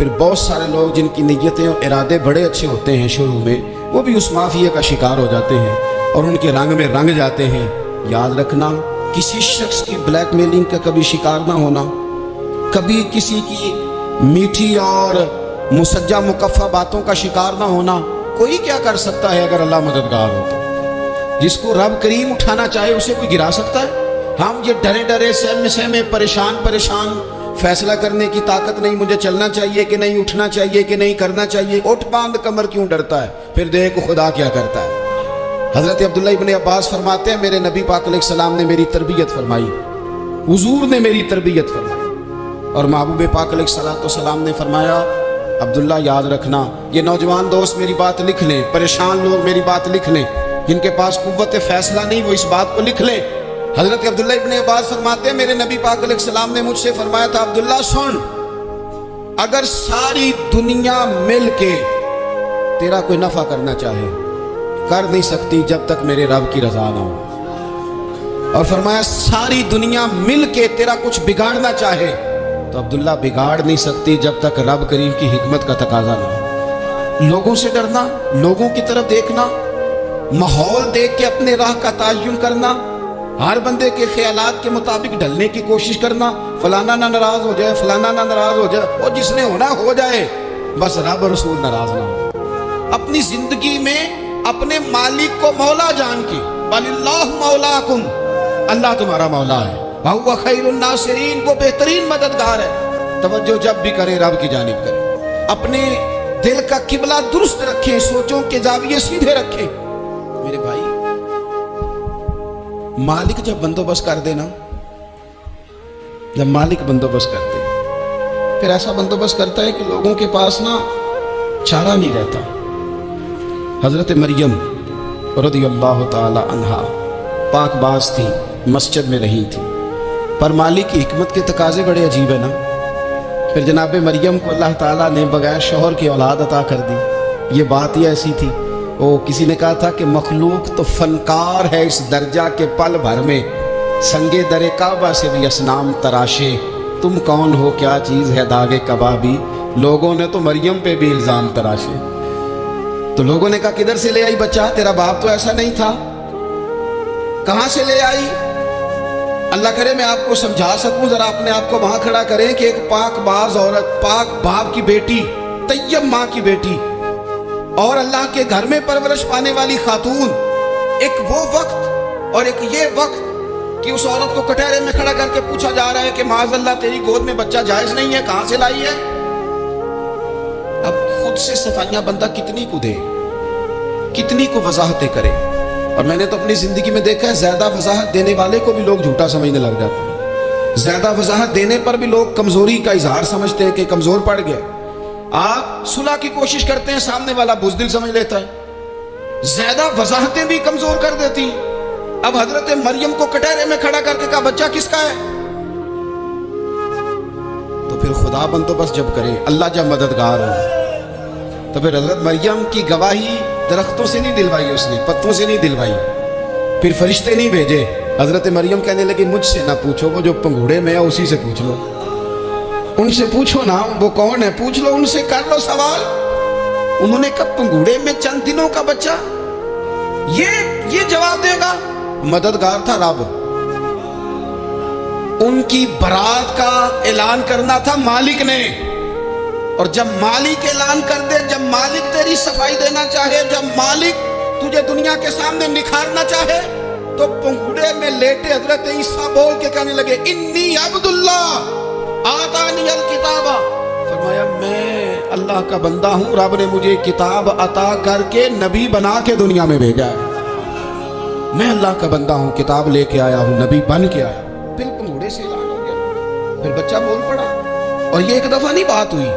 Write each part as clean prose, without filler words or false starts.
پھر بہت سارے لوگ جن کی نیتیں اور ارادے بڑے اچھے ہوتے ہیں شروع میں، وہ بھی اس مافیا کا شکار ہو جاتے ہیں اور ان کے رنگ میں رنگ جاتے ہیں۔ یاد رکھنا، کسی شخص کی بلیک میلنگ کا کبھی شکار نہ ہونا، کبھی کسی کی میٹھی اور مسجع مکفہ باتوں کا شکار نہ ہونا۔ کوئی کیا کر سکتا ہے اگر اللہ مددگار ہو تو؟ جس کو رب کریم اٹھانا چاہے اسے کوئی گرا سکتا ہے؟ ہم یہ ڈرے ڈرے سہمے سہمے پریشان فیصلہ کرنے کی طاقت نہیں، مجھے چلنا چاہیے کہ نہیں، اٹھنا چاہیے کہ نہیں، کرنا چاہیے، اٹھ باندھ کمر کیوں ڈرتا ہے؟ پھر دیکھ خدا کیا کرتا ہے۔ حضرت عبداللہ ابن عباس فرماتے ہیں میرے نبی پاک علیہ السلام نے میری تربیت فرمائی، حضور نے میری تربیت فرمائی، اور محبوب پاک علیہ السلام نے فرمایا عبداللہ یاد رکھنا، یہ نوجوان دوست میری بات لکھ لیں، پریشان لوگ میری بات لکھ لیں، جن کے پاس قوت فیصلہ نہیں وہ اس بات کو لکھ لیں۔ حضرت عبداللہ ابن عباس فرماتے ہیں میرے نبی پاک علیہ السلام نے مجھ سے فرمایا تھا عبداللہ سن، اگر ساری دنیا مل کے تیرا کوئی نفع کرنا چاہے کر نہیں سکتی جب تک میرے رب کی رضا نہ ہو، اور فرمایا ساری دنیا مل کے تیرا کچھ بگاڑنا چاہے تو عبداللہ بگاڑ نہیں سکتی جب تک رب کریم کی حکمت کا تقاضا نہ ہو۔ لوگوں سے ڈرنا، لوگوں کی طرف دیکھنا، ماحول دیکھ کے اپنے راہ کا تعین کرنا، ہر بندے کے خیالات کے مطابق ڈھلنے کی کوشش کرنا، فلانا نہ ناراض ہو جائے، فلانا نہ ناراض ہو جائے، اور جس نے ہونا ہو جائے، بس رب رسول ناراض نہ ہو۔ اپنی زندگی میں اپنے مالک کو مولا جان کے، وَلِلَّهُ مَوْلَاكُمْ، اللہ تمہارا مولا ہے، وَهُوَ خَيْرُ النَّاصِرِينَ، وہ بہترین مددگار ہے۔ توجہ جب بھی کریں رب کی جانب کریں، اپنے دل کا قبلہ درست رکھیں، سوچوں کے زاویے سیدھے رکھیں۔ میرے بھائی، مالک جب بندوبست کر دے نا، جب مالک بندوبست کر دے، پھر ایسا بندوبست کرتا ہے کہ لوگوں کے پاس نا چارہ نہیں رہتا۔ حضرت مریم رضی اللہ تعالی عنہا پاک باز تھی، مسجد میں رہی تھی، پر مالک کی حکمت کے تقاضے بڑے عجیب ہیں نا۔ پھر جناب مریم کو اللہ تعالیٰ نے بغیر شوہر کی اولاد عطا کر دی۔ یہ بات ہی ایسی تھی، کسی نے کہا تھا کہ مخلوق تو فنکار ہے اس درجہ کے پل بھر میں سنگے در کعبہ سے بھی اسنام تراشے، تم کون ہو کیا چیز ہے داغ کبابی۔ لوگوں نے تو مریم پہ بھی الزام تراشے، تو لوگوں نے کہا کدھر سے لے آئی بچہ، تیرا باپ تو ایسا نہیں تھا، کہاں سے لے آئی؟ اللہ کرے میں آپ کو سمجھا سکوں، ذرا اپنے آپ کو وہاں کھڑا کریں کہ ایک پاک باز عورت، پاک باپ کی بیٹی، طیب ماں کی بیٹی، اور اللہ کے گھر میں پرورش پانے والی خاتون، ایک وہ وقت اور ایک یہ وقت کہ اس عورت کو کٹہرے میں کھڑا کر کے پوچھا جا رہا ہے کہ معاذ اللہ تیری گود میں بچہ جائز نہیں ہے، کہاں سے لائی ہے؟ اب خود سے صفائیاں بندہ کتنی کو دے، کتنی کو وضاحتیں کرے۔ اور میں نے تو اپنی زندگی میں دیکھا ہے زیادہ وضاحت دینے والے کو بھی لوگ جھوٹا سمجھنے لگ جاتے ہیں، زیادہ وضاحت دینے پر بھی لوگ کمزوری کا اظہار سمجھتے ہیں کہ کمزور پڑ گئے۔ آپ صلح کی کوشش کرتے ہیں، سامنے والا بزدل سمجھ لیتا ہے، زیادہ وضاحتیں بھی کمزور کر دیتی ہیں۔ اب حضرت مریم کو کٹہرے میں کھڑا کر کے کہا بچہ کس کا ہے؟ تو پھر خدا بندوبست جب کرے، اللہ جب مددگار ہو، تو پھر حضرت مریم کی گواہی درختوں سے نہیں دلوائی، اس نے پتوں سے نہیں دلوائی، پھر فرشتے نہیں بھیجے۔ حضرت مریم کہنے لگی مجھ سے نہ پوچھو، وہ جو پنگھوڑے میں ہے اسی سے پوچھ لو، ان سے پوچھو نا وہ کون ہے، پوچھ لو ان سے، کر لو سوال۔ انہوں نے کہا پنگھوڑے میں چند دنوں کا بچہ، یہ جواب دے گا؟ مددگار تھا رب، ان کی برات کا اعلان کرنا تھا مالک نے، اور جب مالک اعلان کر دے، جب مالک تیری صفائی دینا چاہے، جب مالک تجھے دنیا کے سامنے نکھارنا چاہے، تو پنگھوڑے میں لیٹے حضرت عیسیٰ بول کے کہنے لگے انی عبداللہ آتانی الکتاب، فرمایا میں اللہ کا بندہ ہوں، رب نے مجھے کتاب عطا کر کے نبی بنا کے دنیا میں بھیجا ہے، میں اللہ کا بندہ ہوں، کتاب لے کے آیا ہوں، نبی بن کے آیا۔ پھر پنگھوڑے سے اعلان ہو گیا، پھر بچہ بول پڑا۔ اور یہ ایک دفعہ نہیں بات ہوئی،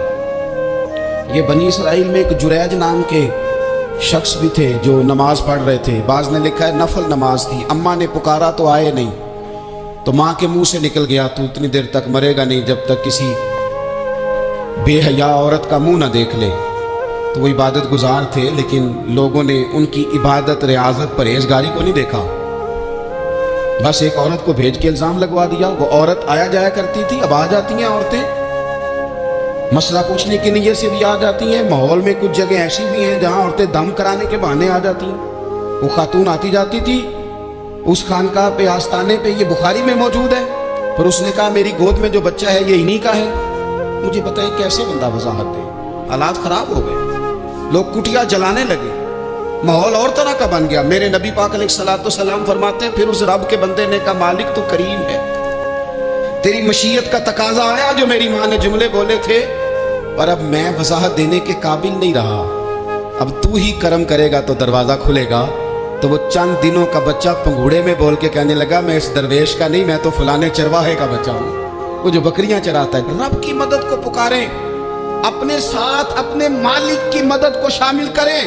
یہ بنی اسرائیل میں ایک جریج نام کے شخص بھی تھے جو نماز پڑھ رہے تھے، بعض نے لکھا ہے نفل نماز تھی، اماں نے پکارا تو آئے نہیں، تو ماں کے منہ سے نکل گیا تو اتنی دیر تک مرے گا نہیں جب تک کسی بے حیا عورت کا منہ نہ دیکھ لے۔ تو وہ عبادت گزار تھے، لیکن لوگوں نے ان کی عبادت، ریاضت، پرہیزگاری کو نہیں دیکھا، بس ایک عورت کو بھیج کے الزام لگوا دیا۔ وہ عورت آیا جایا کرتی تھی، اب آ جاتی ہیں عورتیں، مسئلہ پوچھنے کی نیت سے بھی آ جاتی ہیں. ماحول میں کچھ جگہ ایسی بھی ہیں جہاں عورتیں دم کرانے کے بہانے آ جاتی ہیں. وہ خاتون آتی جاتی تھی اس خانقاہ پہ, آستانے پہ, یہ بخاری میں موجود ہے. پھر اس نے کہا میری گود میں جو بچہ ہے یہ انہی کا ہے. مجھے بتائیں کیسے بندہ وضاحت دے. حالات خراب ہو گئے, لوگ کٹیا جلانے لگے, ماحول اور طرح کا بن گیا. میرے نبی پاک علیہ الصلوۃ والسلام فرماتے ہیں پھر اس رب کے بندے نے کہا مالک تو کریم ہے, تیری مشیت کا تقاضا آیا جو میری ماں نے جملے بولے تھے, اور اب میں وضاحت دینے کے قابل نہیں رہا. اب تو ہی کرم کرے گا تو دروازہ کھلے گا. تو وہ چند دنوں کا بچہ پنگوڑے میں بول کے کہنے لگا میں اس درویش کا نہیں, میں تو فلانے چرواہے کا بچہ ہوں, وہ جو بکریاں چراتا ہے. رب کی مدد کو پکاریں, اپنے ساتھ اپنے مالک کی مدد کو شامل کریں,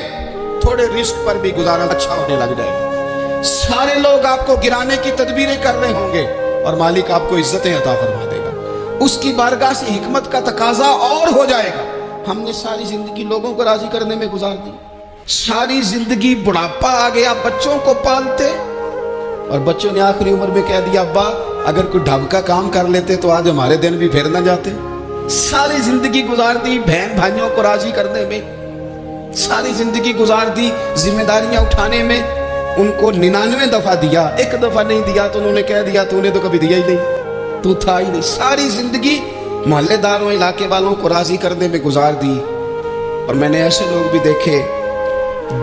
تھوڑے رزق پر بھی گزارا اچھا ہونے لگ جائے. سارے لوگ آپ کو گرانے کی تدبیریں کر رہے ہوں گے اور مالک آپ کو عزتیں عطا فرما دے گا. اس کی بارگاہ سے حکمت کا تقاضا اور ہو جائے گا. ہم نے ساری زندگی لوگوں کو راضی کرنے میں گزار دی, ساری زندگی بڑھاپا آ گیا بچوں کو پالتے, اور بچوں نے آخری عمر میں کہہ دیا ابا اگر کوئی ڈھب کا کام کر لیتے تو آج ہمارے دن بھی پھر نہ جاتے. ساری زندگی گزار دی بہن بھائیوں کو راضی کرنے میں, ساری زندگی گزار دی ذمہ داریاں اٹھانے میں. ان کو 99 دفعہ دیا, ایک دفعہ نہیں دیا تو انہوں نے کہہ دیا تو نے تو کبھی دیا ہی نہیں, تو تھا ہی نہیں. ساری زندگی محلے داروں علاقے والوں کو راضی کرنے میں گزار دی. اور میں نے ایسے لوگ بھی دیکھے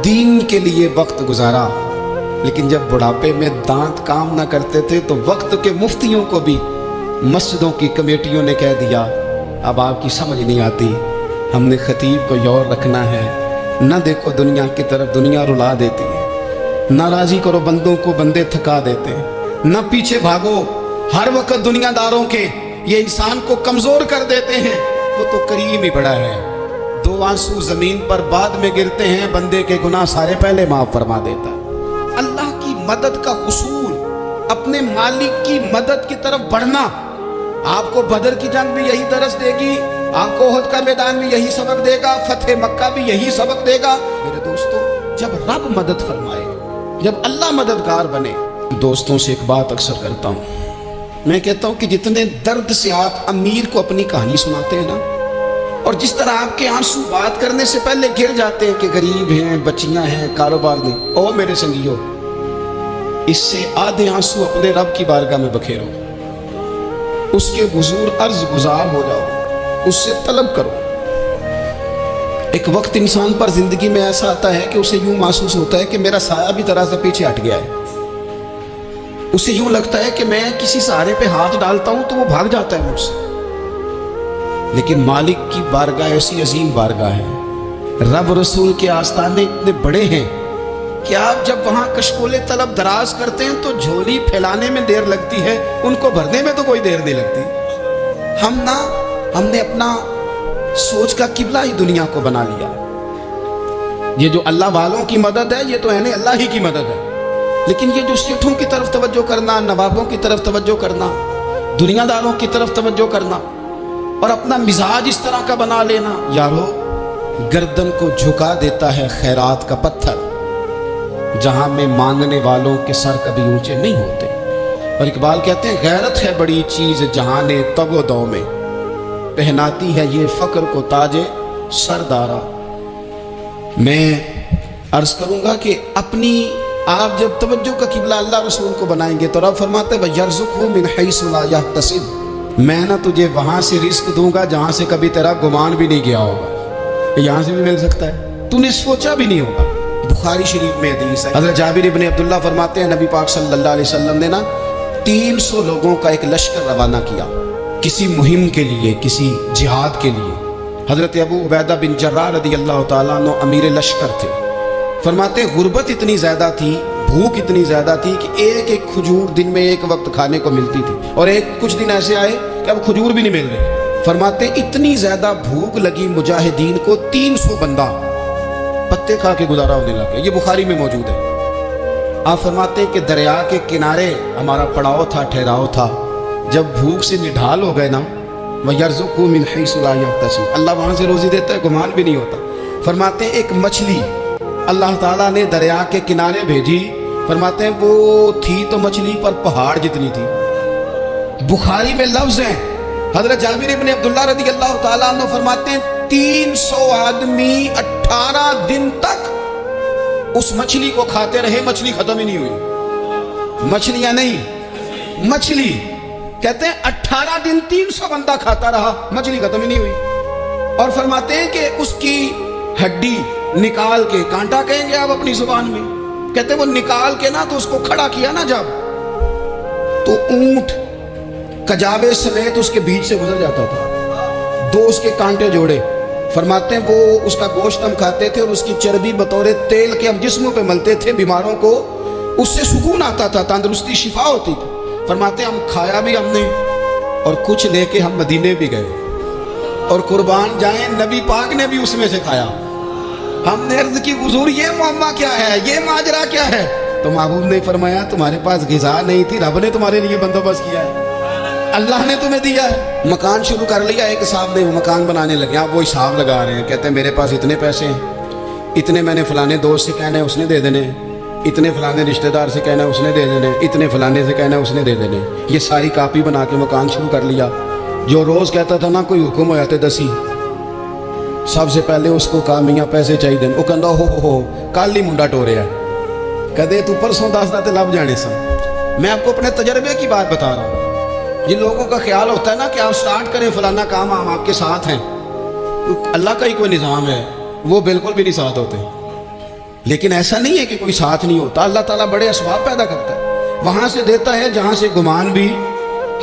دین کے لیے وقت گزارا, لیکن جب بڑھاپے میں دانت کام نہ کرتے تھے تو وقت کے مفتیوں کو بھی مسجدوں کی کمیٹیوں نے کہہ دیا اب آپ کی سمجھ نہیں آتی, ہم نے خطیب کو یور رکھنا ہے, نہ دیکھو دنیا کی طرف, دنیا رلا دیتی ہے, نہ راضی کرو بندوں کو, بندے تھکا دیتے ہیں, نہ پیچھے بھاگو ہر وقت دنیا داروں کے, یہ انسان کو کمزور کر دیتے ہیں. وہ تو کریم ہی بڑا ہے, 2 آنسو زمین پر بعد میں گرتے ہیں, بندے کے گناہ سارے پہلے معاف فرما دیتا ہے. اللہ کی مدد کا حصول, اپنے مالک کی مدد کی طرف بڑھنا. آپ کو بدر کی جنگ بھی یہی درس دے گی, آپ کو احد کا میدان بھی یہی سبق دے گا, فتح مکہ بھی یہی سبق دے گا. میرے دوستو جب رب مدد فرمائے, جب اللہ مددگار بنے. دوستوں سے ایک بات اکثر کرتا ہوں, میں کہتا ہوں کہ جتنے درد سے آپ امیر کو اپنی کہانی سناتے ہیں نا, اور جس طرح آپ کے آنسو بات کرنے سے پہلے گر جاتے ہیں کہ غریب ہیں, بچیاں ہیں, کاروبار نہیں, او میرے سنگیو, اس سے آدھے آنسو اپنے رب کی بارگاہ میں بکھیرو, اس کے حضور عرض گزار ہو جاؤ, اس سے طلب کرو. ایک وقت انسان پر زندگی میں ایسا آتا ہے کہ اسے یوں محسوس ہوتا ہے کہ میرا سایہ بھی طرح سے پیچھے ہٹ گیا ہے. اسے یوں لگتا ہے کہ میں کسی سہارے پہ ہاتھ ڈالتا ہوں تو وہ بھاگ جاتا ہے مجھ سے. لیکن مالک کی بارگاہ ایسی عظیم بارگاہ ہے, رب رسول کے آستانے اتنے بڑے ہیں کہ آپ جب وہاں کشکول طلب دراز کرتے ہیں تو جھولی پھیلانے میں دیر لگتی ہے, ان کو بھرنے میں تو کوئی دیر نہیں لگتی. ہم نے اپنا سوچ کا قبلہ ہی دنیا کو بنا لیا. یہ جو اللہ والوں کی مدد ہے یہ تو ہے اللہ ہی کی مدد ہے, لیکن یہ جو سیٹھوں کی طرف توجہ کرنا, نوابوں کی طرف توجہ کرنا, دنیا داروں کی طرف توجہ کرنا, اور اپنا مزاج اس طرح کا بنا لینا, یارو گردن کو جھکا دیتا ہے خیرات کا پتھر, جہاں میں مانگنے والوں کے سر کبھی اونچے نہیں ہوتے. اور اقبال کہتے ہیں غیرت ہے بڑی چیز جہاں نے تگ و دو میں, پہناتی ہے یہ فقر کو تاج سردارا. میں عرض کروں گا کہ اپنی آپ جب توجہ کا قبلہ اللہ رسول کو بنائیں گے تو رب فرماتے ہیں وَيَرْزُقْهُ مِنْ حَيْثُ لَا يَحْتَسِبُ, میں نہ تجھے وہاں سے رزق دوں گا جہاں سے کبھی تیرا گمان بھی نہیں گیا ہوگا, یہاں سے بھی مل سکتا ہے, تو نے سوچا بھی نہیں ہوگا. بخاری شریف میں حدیث ہے, حضرت جابر ابن عبداللہ فرماتے ہیں نبی پاک صلی اللہ علیہ وسلم نے نا 300 لوگوں کا ایک لشکر روانہ کیا کسی مہم کے لیے, کسی جہاد کے لیے. حضرت ابو عبیدہ بن جراح رضی اللہ تعالیٰ عنہ امیر لشکر تھے. فرماتے ہیں غربت اتنی زیادہ تھی, بھوک اتنی زیادہ تھی کہ ایک ایک کھجور دن میں ایک وقت کھانے کو ملتی تھی, اور کچھ دن ایسے آئے کہ اب کھجور بھی نہیں مل رہے. فرماتے ہیں اتنی زیادہ بھوک لگی مجاہدین کو 300 بندہ پتے کھا کے گزارا ہونے لگے. یہ بخاری میں موجود ہے. آپ فرماتے ہیں کہ دریا کے کنارے ہمارا پڑاؤ تھا, ٹھہراؤ تھا. جب بھوک سے نڈھال ہو گئے نا, وَيَرْزُقْهُ مِنْ حَيْثُ لَا يَحْتَسِبُ, اللہ وہاں سے روزی دیتا ہے, گمان بھی نہیں ہوتا. فرماتے ہیں ایک مچھلی اللہ تعالیٰ نے دریا کے کنارے بھیجی. فرماتے ہیں وہ تھی تو مچھلی پر پہاڑ جتنی تھی. بخاری میں لفظ ہیں حضرت جابر ابن عبداللہ رضی اللہ تعالیٰ عنہ فرماتے ہیں 300 آدمی 18 دن تک اس مچھلی کو کھاتے رہے، مچھلی ختم ہی نہیں ہوئی. مچھلیاں نہیں، مچھلی. کہتے ہیں 18 دن 300 بندہ کھاتا رہا، مچھلی ختم ہی نہیں ہوئی. اور فرماتے ہیں کہ اس کی ہڈی نکال کے، کانٹا کہیں گے آپ اپنی زبان میں، کہتے ہیں وہ نکال کے نا تو اس کو کھڑا کیا نا جب، تو اونٹ کجاوے سمیت اس کے بیچ سے گزر جاتا تھا. 2 اس کے کانٹے جوڑے. فرماتے ہیں وہ اس کا گوشت ہم کھاتے تھے اور اس کی چربی بطور تیل کے ہم جسموں پہ ملتے تھے. بیماروں کو اس سے سکون آتا تھا، تندرستی ہیں ہوتی تھی. فرماتے ہیں ہم کھایا بھی ہم نے اور کچھ لے کے ہم مدینے بھی گئے، اور قربان جائیں نبی پاک نے بھی اس میں سے کھایا. ہم نے عرض کی حضور یہ معاملہ کیا ہے، یہ ماجرا کیا ہے؟ تو محبوب نے فرمایا تمہارے پاس غذا نہیں تھی، رب نے تمہارے لیے بندوبست کیا ہے، اللہ نے تمہیں دیا ہے. مکان شروع کر لیا ایک صاحب نے، وہ مکان بنانے لگے. آپ وہ حساب لگا رہے ہیں، کہتے ہیں میرے پاس اتنے پیسے ہیں، اتنے میں نے فلانے دوست سے کہنا ہے اس نے دے دینے، اتنے فلانے رشتہ دار سے کہنا ہے اس نے دے دینے، اتنے فلانے سے کہنا ہے اس نے دے دینے. یہ ساری کاپی بنا کے مکان شروع کر لیا. جو روز کہتا تھا نا کوئی حکم ہو جاتے دسی، سب سے پہلے اس کو کہا میاں پیسے چاہیے. وہ کہندا ہو کل ہی منڈا ٹوریا، کدے تو پرسوں دسدا تے لب جانے سن. میں آپ کو اپنے تجربے کی بات بتا رہا ہوں. جن لوگوں کا خیال ہوتا ہے نا کہ آپ سٹارٹ کریں فلانا کام، ہم آپ کے ساتھ ہیں، اللہ کا ہی کوئی نظام ہے، وہ بالکل بھی نہیں ساتھ ہوتے. لیکن ایسا نہیں ہے کہ کوئی ساتھ نہیں ہوتا. اللہ تعالیٰ بڑے اسباب پیدا کرتا ہے، وہاں سے دیتا ہے جہاں سے گمان بھی.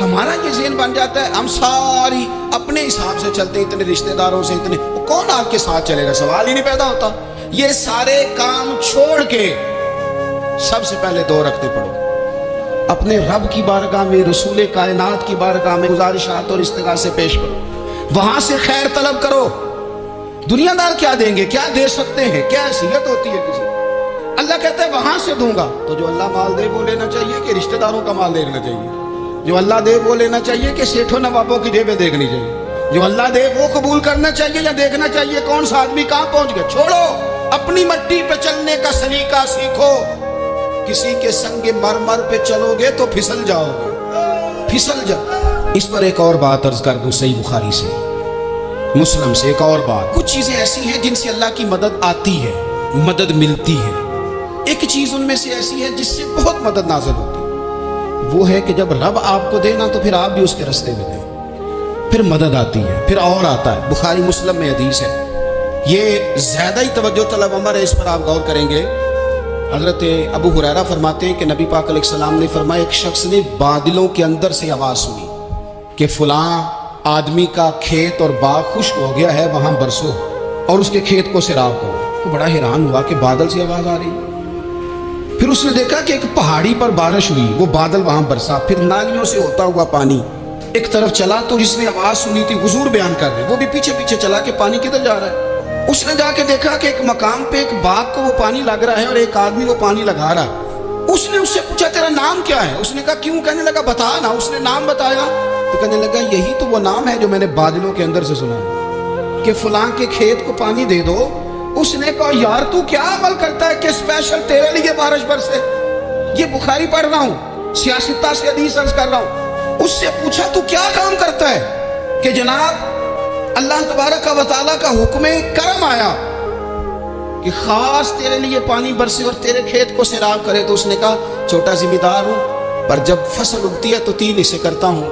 ہمارا یہ ذہن بن جاتا ہے ہم ساری اپنے حساب سے چلتے ہیں، اتنے رشتہ داروں سے اتنے، کون آپ کے ساتھ چلے گا؟ سوال ہی نہیں پیدا ہوتا. یہ سارے کام چھوڑ کے سب سے پہلے 2 رکعتیں پڑھو، اپنے رب کی بارگاہ میں، رسول کائنات کی بارگاہ میں گزارشات اور استغاثے پیش کرو، وہاں سے خیر طلب کرو. دنیا دار کیا دیں گے، کیا دے سکتے ہیں، کیا حیثیت ہوتی ہے کسی؟ اللہ کہتا ہے وہاں سے دوں گا. تو جو اللہ مال دے وہ لینا چاہیے کہ رشتہ داروں کا مال دینا چاہیے؟ جو اللہ دے وہ لینا چاہیے کہ سیٹھوں نوابوں کی جیبیں دیکھنی چاہیے؟ جو اللہ دے وہ قبول کرنا چاہیے یا دیکھنا چاہیے کون سا آدمی کہاں پہنچ گیا؟ چھوڑو، اپنی مٹی پہ چلنے کا سلیقہ سیکھو. کسی کے سنگ مرمر پہ چلو گے تو پھسل جاؤ گے، پھسل جاؤ. اس پر ایک اور بات عرض کر دوں، صحیح بخاری سے، مسلم سے ایک اور بات. کچھ چیزیں ایسی ہیں جن سے اللہ کی مدد آتی ہے، مدد ملتی ہے. ایک چیز ان میں سے ایسی ہے جس سے بہت مدد نازل ہوتی ہے. وہ ہے کہ جب رب آپ کو دے نا تو پھر آپ بھی اس کے رستے میں دیں، پھر مدد آتی ہے، پھر اور آتا ہے. بخاری مسلم میں حدیث ہے، یہ زیادہ ہی توجہ طلب عمر ہے، اس پر آپ غور کریں گے. حضرت ابو ہریرہ فرماتے ہیں کہ نبی پاک علیہ السلام نے فرمایا ایک شخص نے بادلوں کے اندر سے آواز سنی کہ فلاں آدمی کا کھیت اور باغ خشک ہو گیا ہے، وہاں برسو اور اس کے کھیت کو سیراب کرو. تو بڑا حیران ہوا کہ بادل سے آواز آ رہی. پھر اس نے دیکھا کہ ایک پہاڑی پر بارش ہوئی، وہ بادل وہاں برسا، پھر نالیوں سے ہوتا ہوا پانی ایک طرف چلا. تو جس نے آواز سنی تھی حضور بیان کر رہے، وہ بھی پیچھے پیچھے چلا کہ پانی کدھر جا رہا ہے. اس نے جا کے دیکھا کہ ایک مقام پہ ایک باغ کو وہ پانی لگ رہا ہے اور ایک آدمی وہ پانی لگا رہا ہے. اس نے اس سے پوچھا تیرا نام کیا ہے؟ اس نے کہا کیوں؟ کہنے لگا بتا نا. اس نے نام بتایا تو کہنے لگا یہی تو وہ نام ہے جو میں نے بادلوں کے اندر سے سنا ہے کہ فلاں کے کھیت کو پانی دے دو. اس نے کہا یار تو کیا عمل کرتا ہے کہ اسپیشل تیرے لیے بارش برسے؟ یہ بخاری پڑھ رہا ہوں، سیاستہ سے حدیث عرض کر رہا ہوں. اس سے پوچھا تو کیا کام کرتا ہے کہ جناب اللہ تبارک و تعالیٰ کا حکم کرم آیا کہ خاص تیرے لیے پانی برسے اور تیرے کھیت کو سیراب کرے؟ تو اس نے کہا چھوٹا ذمہ دار ہوں، پر جب فصل اگتی ہے تو 3 حصے کرتا ہوں.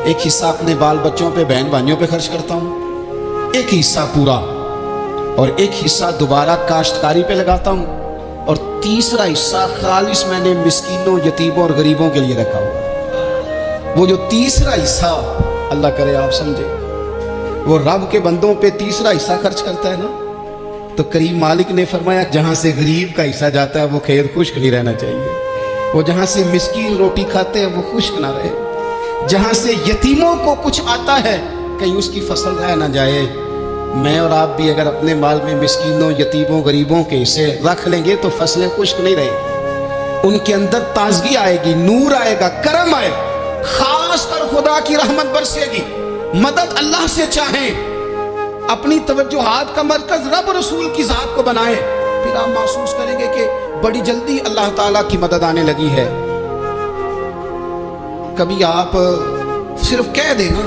ایک حصہ اپنے بال بچوں پہ، بہن بھائیوں پہ خرچ کرتا ہوں، ایک حصہ پورا، اور ایک حصہ دوبارہ کاشتکاری پہ لگاتا ہوں، اور تیسرا حصہ خالص میں نے مسکینوں، یتیموں اور غریبوں کے لیے رکھا ہوا. وہ جو تیسرا حصہ اللہ کرے آپ سمجھے، وہ رب کے بندوں پہ تیسرا حصہ خرچ کرتا ہے نا. تو کریم مالک نے فرمایا جہاں سے غریب کا حصہ جاتا ہے وہ کھیت خشک نہیں رہنا چاہیے، وہ جہاں سے مسکین روٹی کھاتے ہیں وہ خشک نہ رہے، جہاں سے یتیموں کو کچھ آتا ہے کہیں اس کی فصل رہ نہ جائے. میں اور آپ بھی اگر اپنے مال میں مسکینوں، یتیموں، غریبوں کے حصے رکھ لیں گے تو فصلیں خشک نہیں رہیں گی، ان کے اندر تازگی آئے گی، نور آئے گا، کرم آئے گا، خاص کر خدا کی رحمت برسے گی. مدد اللہ سے چاہیں، اپنی توجہات کا مرکز رب رسول کی ذات کو بنائیں، پھر آپ محسوس کریں گے کہ بڑی جلدی اللہ تعالیٰ کی مدد آنے لگی ہے. کبھی آپ صرف کہہ دیں نا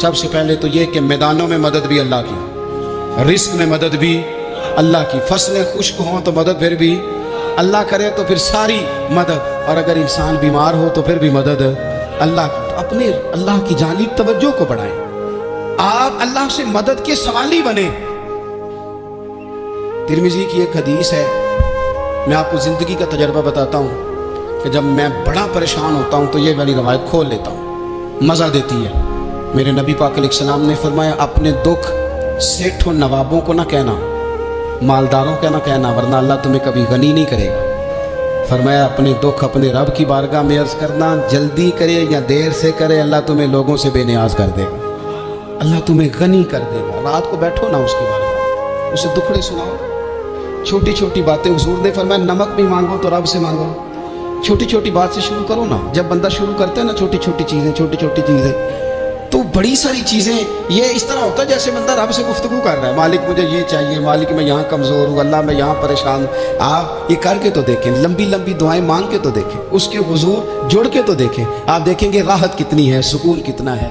سب سے پہلے تو یہ کہ میدانوں میں مدد بھی اللہ کی، رزق میں مدد بھی اللہ کی، فصلیں خشک ہوں تو مدد پھر بھی اللہ کرے تو پھر ساری مدد، اور اگر انسان بیمار ہو تو پھر بھی مدد اللہ کی۔ تو اپنے اللہ کی جانب توجہ کو بڑھائیں، آپ اللہ سے مدد کے سوالی بنیں۔ ترمذی کی ایک حدیث ہے، میں آپ کو زندگی کا تجربہ بتاتا ہوں کہ جب میں بڑا پریشان ہوتا ہوں تو یہ والی روایت کھول لیتا ہوں، مزہ دیتی ہے۔ میرے نبی پاک علیہ السلام نے فرمایا اپنے دکھ سیٹھوں نوابوں کو نہ کہنا، مالداروں کا نہ کہنا، ورنہ اللہ تمہیں کبھی غنی نہیں کرے گا۔ فرمایا اپنے دکھ اپنے رب کی بارگاہ میں عرض کرنا، جلدی کرے یا دیر سے کرے اللہ تمہیں لوگوں سے بے نیاز کر دے گا، اللہ تمہیں غنی کر دے گا۔ رات کو بیٹھو نا اس کی بارگاہ، اسے دکھڑے سناؤ، چھوٹی چھوٹی باتیں۔ حضور نے فرمایا نمک بھی مانگو تو رب سے مانگو، چھوٹی چھوٹی بات سے شروع کرو نا۔ جب بندہ شروع کرتا ہے نا چھوٹی چھوٹی چیزیں تو بڑی ساری چیزیں یہ اس طرح ہوتا ہے جیسے بندہ رب سے گفتگو کر رہا ہے، مالک مجھے یہ چاہیے، مالک میں یہاں کمزور ہوں، اللہ میں یہاں پریشان ہوں۔ آپ یہ کر کے تو دیکھیں، لمبی لمبی دعائیں مانگ کے تو دیکھیں، اس کے حضور جڑ کے تو دیکھیں، آپ دیکھیں گے راحت کتنی ہے، سکون کتنا ہے۔